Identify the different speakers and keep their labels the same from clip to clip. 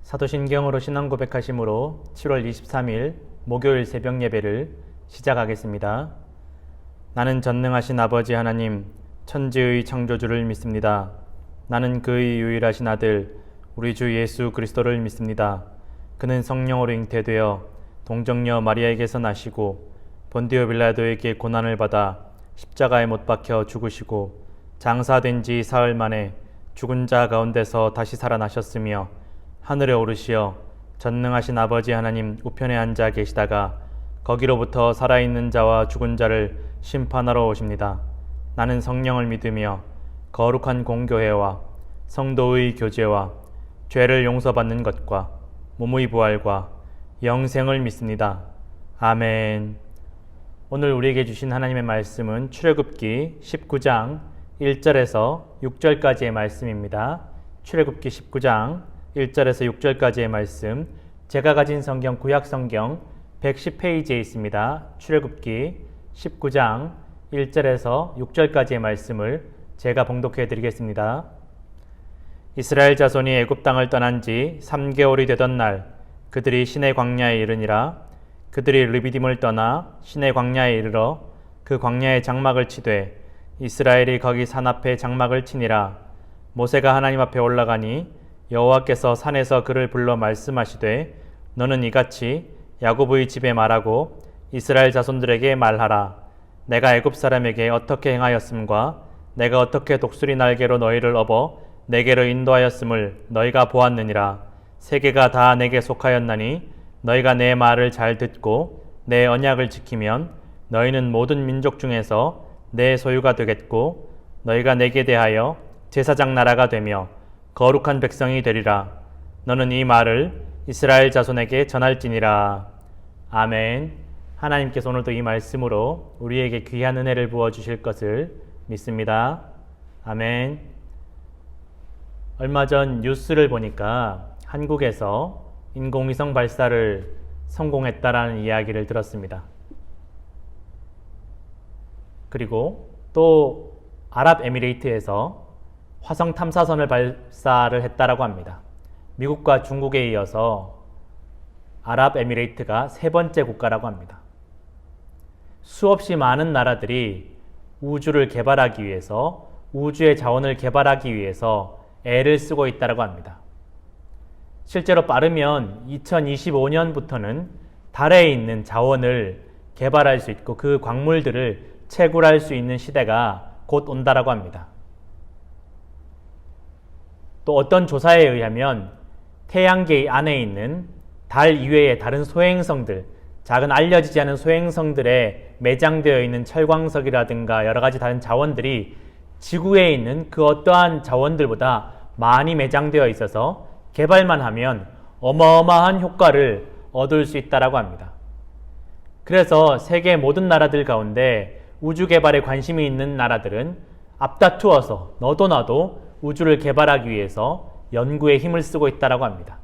Speaker 1: 사도신경으로 신앙 고백하심으로 7월 23일 목요일 새벽 예배를 시작하겠습니다. 나는 전능하신 아버지 하나님, 천지의 창조주를 믿습니다. 나는 그의 유일하신 아들, 우리 주 예수 그리스도를 믿습니다. 그는 성령으로 잉태되어 동정녀 마리아에게서 나시고 본디오 빌라도에게 고난을 받아 십자가에 못 박혀 죽으시고 장사된 지 사흘 만에 죽은 자 가운데서 다시 살아나셨으며 하늘에 오르시어 전능하신 아버지 하나님 우편에 앉아 계시다가 거기로부터 살아있는 자와 죽은 자를 심판하러 오십니다. 나는 성령을 믿으며 거룩한 공교회와 성도의 교제와 죄를 용서받는 것과 몸의 부활과 영생을 믿습니다. 아멘. 오늘 우리에게 주신 하나님의 말씀은 출애굽기 19장 1절에서 6절까지의 말씀입니다. 출애굽기 19장 1절에서 6절까지의 말씀, 제가 가진 성경 구약 성경 110페이지에 있습니다. 출애굽기 19장 1절에서 6절까지의 말씀을 제가 봉독해 드리겠습니다. 이스라엘 자손이 애굽 땅을 떠난 지 3개월이 되던 날 그들이 시내 광야에 이르니라. 그들이 르비딤을 떠나 시내 광야에 이르러 그 광야에 장막을 치되 이스라엘이 거기 산 앞에 장막을 치니라. 모세가 하나님 앞에 올라가니 여호와께서 산에서 그를 불러 말씀하시되 너는 이같이 야곱의 집에 말하고 이스라엘 자손들에게 말하라. 내가 애굽 사람에게 어떻게 행하였음과 내가 어떻게 독수리 날개로 너희를 업어 내게로 인도하였음을 너희가 보았느니라. 세계가 다 내게 속하였나니 너희가 내 말을 잘 듣고 내 언약을 지키면 너희는 모든 민족 중에서 내 소유가 되겠고 너희가 내게 대하여 제사장 나라가 되며 거룩한 백성이 되리라. 너는 이 말을 이스라엘 자손에게 전할지니라. 아멘. 하나님께서 오늘도 이 말씀으로 우리에게 귀한 은혜를 부어주실 것을 믿습니다. 아멘. 얼마 전 뉴스를 보니까 한국에서 인공위성 발사를 성공했다라는 이야기를 들었습니다. 그리고 또 아랍에미레이트에서 화성 탐사선을 발사를 했다라고 합니다. 미국과 중국에 이어서 아랍에미레이트가 세 번째 국가라고 합니다. 수없이 많은 나라들이 우주를 개발하기 위해서, 우주의 자원을 개발하기 위해서 애를 쓰고 있다라고 합니다. 실제로 빠르면 2025년부터는 달에 있는 자원을 개발할 수 있고 그 광물들을 채굴할 수 있는 시대가 곧 온다라고 합니다. 또 어떤 조사에 의하면 태양계 안에 있는 달 이외의 다른 소행성들, 작은 알려지지 않은 소행성들에 매장되어 있는 철광석이라든가 여러 가지 다른 자원들이 지구에 있는 그 어떠한 자원들보다 많이 매장되어 있어서 개발만 하면 어마어마한 효과를 얻을 수 있다고 합니다. 그래서 세계 모든 나라들 가운데 우주 개발에 관심이 있는 나라들은 앞다투어서 너도 나도 우주를 개발하기 위해서 연구에 힘을 쓰고 있다고 합니다.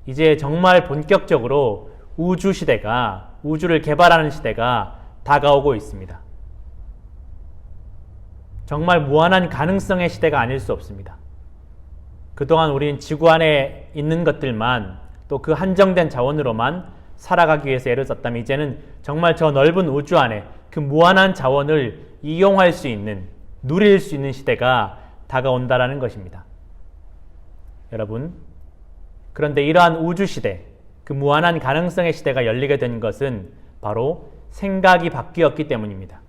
Speaker 1: 이제 정말 본격적으로 우주 시대가, 우주를 개발하는 시대가 다가오고 있습니다. 정말 무한한 가능성의 시대가 아닐 수 없습니다. 그동안 우리는 지구 안에 있는 것들만 또 그 한정된 자원으로만 살아가기 위해서 애를 썼다면 이제는 정말 저 넓은 우주 안에 그 무한한 자원을 이용할 수 있는, 누릴 수 있는 시대가 다가온다라는 것입니다. 여러분, 그런데 이러한 우주 시대, 그 무한한 가능성의 시대가 열리게 된 것은 바로 생각이 바뀌었기 때문입니다.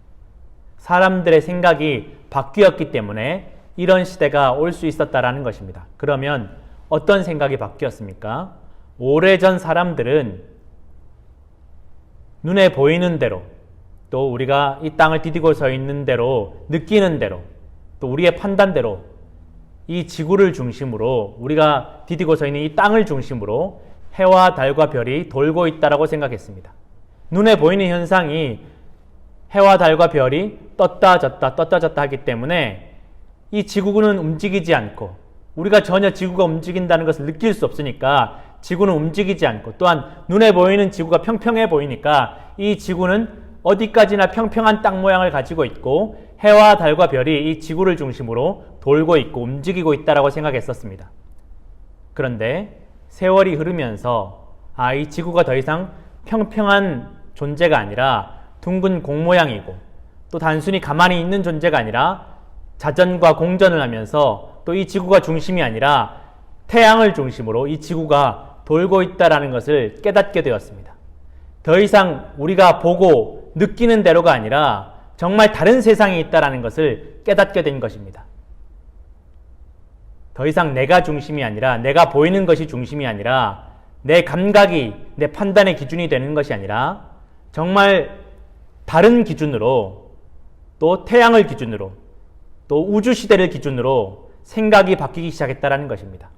Speaker 1: 사람들의 생각이 바뀌었기 때문에 이런 시대가 올 수 있었다라는 것입니다. 그러면 어떤 생각이 바뀌었습니까? 오래전 사람들은 눈에 보이는 대로, 또 우리가 이 땅을 디디고 서 있는 대로, 느끼는 대로, 또 우리의 판단대로 이 지구를 중심으로, 우리가 디디고 서 있는 이 땅을 중심으로 해와 달과 별이 돌고 있다라고 생각했습니다. 눈에 보이는 현상이 해와 달과 별이 떴다 졌다 하기 때문에 이 지구는 움직이지 않고, 우리가 전혀 지구가 움직인다는 것을 느낄 수 없으니까 지구는 움직이지 않고, 또한 눈에 보이는 지구가 평평해 보이니까 이 지구는 어디까지나 평평한 땅 모양을 가지고 있고 해와 달과 별이 이 지구를 중심으로 돌고 있고 움직이고 있다라고 생각했었습니다. 그런데 세월이 흐르면서 이 지구가 더 이상 평평한 존재가 아니라 둥근 공 모양이고, 또 단순히 가만히 있는 존재가 아니라 자전과 공전을 하면서 또 이 지구가 중심이 아니라 태양을 중심으로 이 지구가 돌고 있다는 것을 깨닫게 되었습니다. 더 이상 우리가 보고 느끼는 대로가 아니라 정말 다른 세상에 있다는 것을 깨닫게 된 것입니다. 더 이상 내가 중심이 아니라, 내가 보이는 것이 중심이 아니라, 내 감각이 내 판단의 기준이 되는 것이 아니라 정말 다른 기준으로, 또 태양을 기준으로, 또 우주 시대를 기준으로 생각이 바뀌기 시작했다는 것입니다.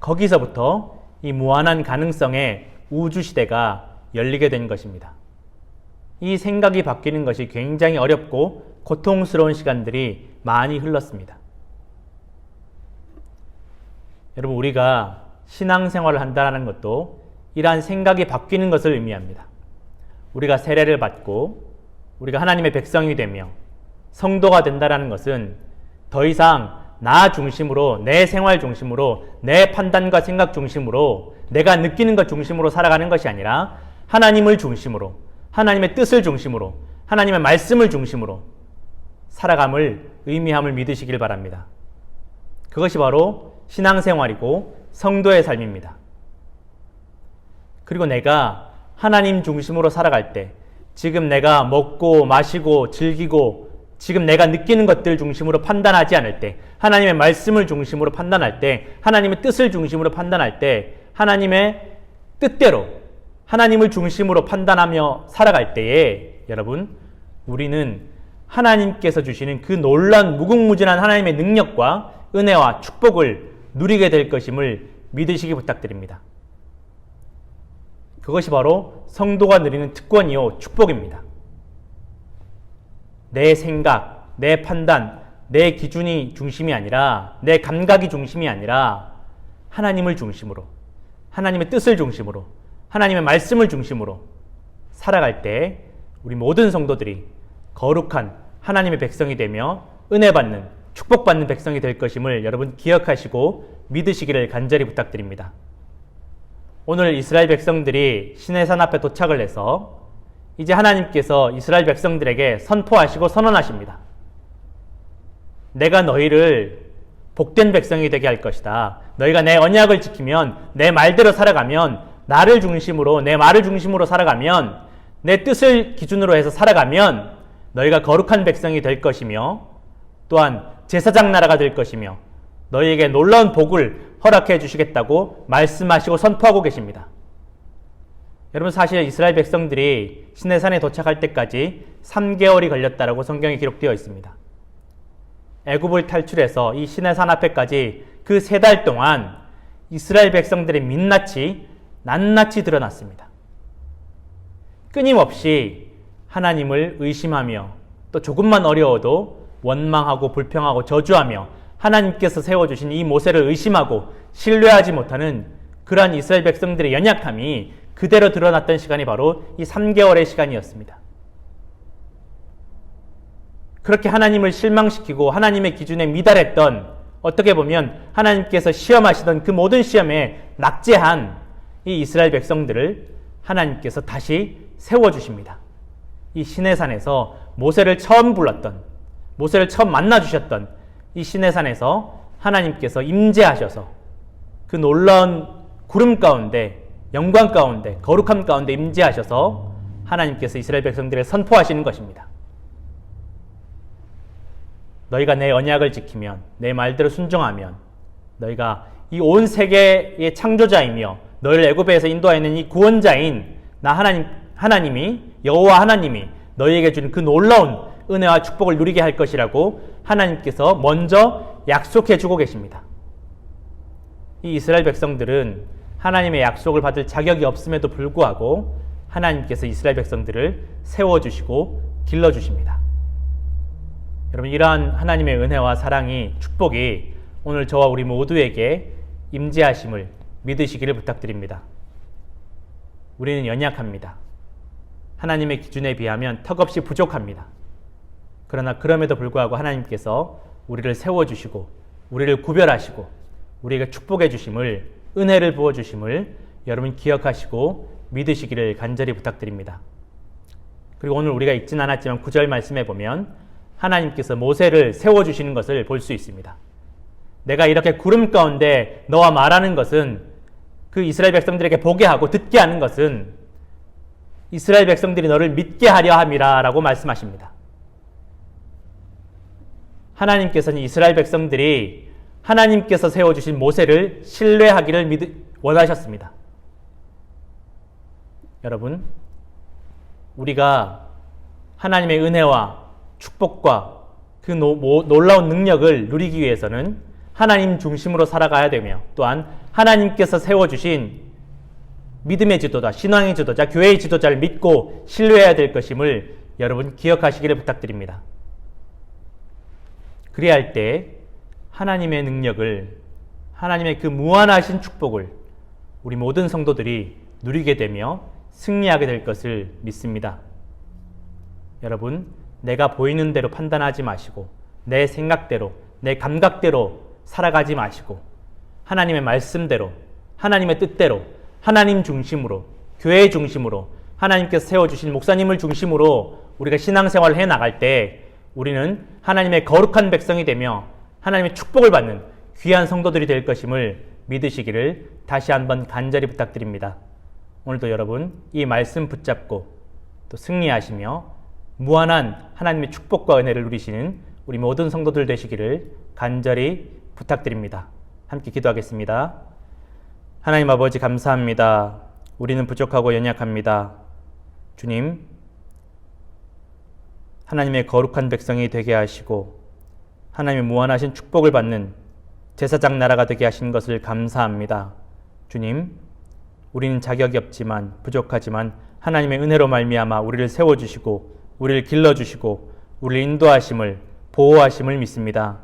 Speaker 1: 거기서부터 이 무한한 가능성의 우주 시대가 열리게 된 것입니다. 이 생각이 바뀌는 것이 굉장히 어렵고 고통스러운 시간들이 많이 흘렀습니다. 여러분, 우리가 신앙생활을 한다는 것도 이러한 생각이 바뀌는 것을 의미합니다. 우리가 세례를 받고 우리가 하나님의 백성이 되며 성도가 된다는 것은 더 이상 나 중심으로, 내 생활 중심으로, 내 판단과 생각 중심으로, 내가 느끼는 것 중심으로 살아가는 것이 아니라 하나님을 중심으로, 하나님의 뜻을 중심으로, 하나님의 말씀을 중심으로 살아감을 의미함을 믿으시길 바랍니다. 그것이 바로 신앙생활이고 성도의 삶입니다. 그리고 내가 하나님 중심으로 살아갈 때, 지금 내가 먹고 마시고 즐기고 지금 내가 느끼는 것들 중심으로 판단하지 않을 때, 하나님의 말씀을 중심으로 판단할 때, 하나님의 뜻을 중심으로 판단할 때, 하나님의 뜻대로 하나님을 중심으로 판단하며 살아갈 때에 여러분, 우리는 하나님께서 주시는 그 놀라운 무궁무진한 하나님의 능력과 은혜와 축복을 누리게 될 것임을 믿으시기 부탁드립니다. 그것이 바로 성도가 누리는 특권이요 축복입니다. 내 생각, 내 판단, 내 기준이 중심이 아니라, 내 감각이 중심이 아니라 하나님을 중심으로, 하나님의 뜻을 중심으로, 하나님의 말씀을 중심으로 살아갈 때 우리 모든 성도들이 거룩한 하나님의 백성이 되며 은혜받는, 축복받는 백성이 될 것임을 여러분 기억하시고 믿으시기를 간절히 부탁드립니다. 오늘 이스라엘 백성들이 시내산 앞에 도착을 해서 이제 하나님께서 이스라엘 백성들에게 선포하시고 선언하십니다. 내가 너희를 복된 백성이 되게 할 것이다. 너희가 내 언약을 지키면, 내 말대로 살아가면, 나를 중심으로, 내 말을 중심으로 살아가면, 내 뜻을 기준으로 해서 살아가면 너희가 거룩한 백성이 될 것이며, 또한 제사장 나라가 될 것이며 너희에게 놀라운 복을 허락해 주시겠다고 말씀하시고 선포하고 계십니다. 여러분, 사실 이스라엘 백성들이 시내산에 도착할 때까지 3개월이 걸렸다라고 성경에 기록되어 있습니다. 애굽을 탈출해서 이 시내산 앞에까지 그 3달 동안 이스라엘 백성들의 민낯이 낱낱이 드러났습니다. 끊임없이 하나님을 의심하며, 또 조금만 어려워도 원망하고 불평하고 저주하며 하나님께서 세워주신 이 모세를 의심하고 신뢰하지 못하는 그러한 이스라엘 백성들의 연약함이 그대로 드러났던 시간이 바로 이 3개월의 시간이었습니다. 그렇게 하나님을 실망시키고 하나님의 기준에 미달했던, 어떻게 보면 하나님께서 시험하시던 그 모든 시험에 낙제한 이 이스라엘 백성들을 하나님께서 다시 세워주십니다. 이 시내산에서 모세를 처음 불렀던, 모세를 처음 만나주셨던 이 시내산에서 하나님께서 임재하셔서 그 놀라운 구름 가운데, 영광 가운데, 거룩함 가운데 임재하셔서 하나님께서 이스라엘 백성들을 선포하시는 것입니다. 너희가 내 언약을 지키면, 내 말대로 순종하면, 너희가 이 온 세계의 창조자이며 너희를 애굽에서 인도하는 이 구원자인 나 하나님이, 여호와 하나님이 너희에게 준 그 놀라운 은혜와 축복을 누리게 할 것이라고 하나님께서 먼저 약속해 주고 계십니다. 이 이스라엘 백성들은 하나님의 약속을 받을 자격이 없음에도 불구하고 하나님께서 이스라엘 백성들을 세워주시고 길러주십니다. 여러분, 이러한 하나님의 은혜와 사랑이, 축복이 오늘 저와 우리 모두에게 임재하심을 믿으시기를 부탁드립니다. 우리는 연약합니다. 하나님의 기준에 비하면 턱없이 부족합니다. 그러나 그럼에도 불구하고 하나님께서 우리를 세워주시고 우리를 구별하시고 우리에게 축복해 주심을, 은혜를 부어 주심을 여러분 기억하시고 믿으시기를 간절히 부탁드립니다. 그리고 오늘 우리가 읽진 않았지만 9절 말씀에 보면 하나님께서 모세를 세워주시는 것을 볼 수 있습니다. 내가 이렇게 구름 가운데 너와 말하는 것은, 그 이스라엘 백성들에게 보게 하고 듣게 하는 것은 이스라엘 백성들이 너를 믿게 하려 함이라 라고 말씀하십니다. 하나님께서는 이스라엘 백성들이 하나님께서 세워주신 모세를 신뢰하기를 원하셨습니다. 여러분, 우리가 하나님의 은혜와 축복과 그 놀라운 능력을 누리기 위해서는 하나님 중심으로 살아가야 되며, 또한 하나님께서 세워주신 믿음의 지도자, 신앙의 지도자, 교회의 지도자를 믿고 신뢰해야 될 것임을 여러분 기억하시기를 부탁드립니다. 그래야 할 때 하나님의 능력을, 하나님의 그 무한하신 축복을 우리 모든 성도들이 누리게 되며 승리하게 될 것을 믿습니다. 여러분, 내가 보이는 대로 판단하지 마시고 내 생각대로, 내 감각대로 살아가지 마시고 하나님의 말씀대로, 하나님의 뜻대로, 하나님 중심으로, 교회 중심으로, 하나님께서 세워주신 목사님을 중심으로 우리가 신앙생활을 해나갈 때 우리는 하나님의 거룩한 백성이 되며 하나님의 축복을 받는 귀한 성도들이 될 것임을 믿으시기를 다시 한번 간절히 부탁드립니다. 오늘도 여러분 이 말씀 붙잡고 또 승리하시며 무한한 하나님의 축복과 은혜를 누리시는 우리 모든 성도들 되시기를 간절히 부탁드립니다. 함께 기도하겠습니다. 하나님 아버지, 감사합니다. 우리는 부족하고 연약합니다. 주님, 하나님의 거룩한 백성이 되게 하시고 하나님의 무한하신 축복을 받는 제사장 나라가 되게 하신 것을 감사합니다. 주님, 우리는 자격이 없지만, 부족하지만 하나님의 은혜로 말미암아 우리를 세워주시고 우리를 길러주시고 우리를 인도하심을, 보호하심을 믿습니다.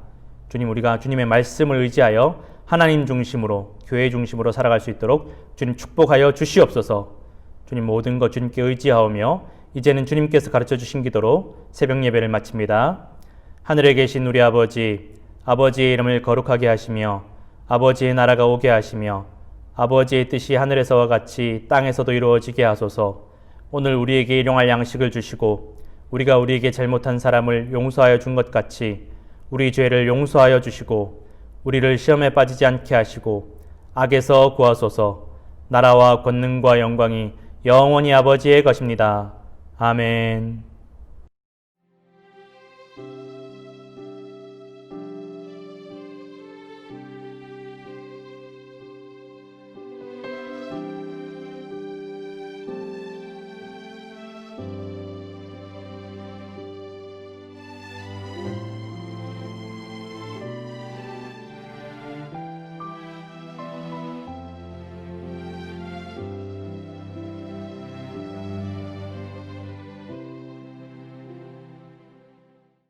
Speaker 1: 주님, 우리가 주님의 말씀을 의지하여 하나님 중심으로, 교회 중심으로 살아갈 수 있도록 주님 축복하여 주시옵소서. 주님, 모든 것 주님께 의지하오며 이제는 주님께서 가르쳐 주신 기도로 새벽 예배를 마칩니다. 하늘에 계신 우리 아버지, 아버지의 이름을 거룩하게 하시며 아버지의 나라가 오게 하시며 아버지의 뜻이 하늘에서와 같이 땅에서도 이루어지게 하소서. 오늘 우리에게 일용할 양식을 주시고 우리가 우리에게 잘못한 사람을 용서하여 준 것 같이 우리 죄를 용서하여 주시고 우리를 시험에 빠지지 않게 하시고 악에서 구하소서. 나라와 권능과 영광이 영원히 아버지의 것입니다. 아멘.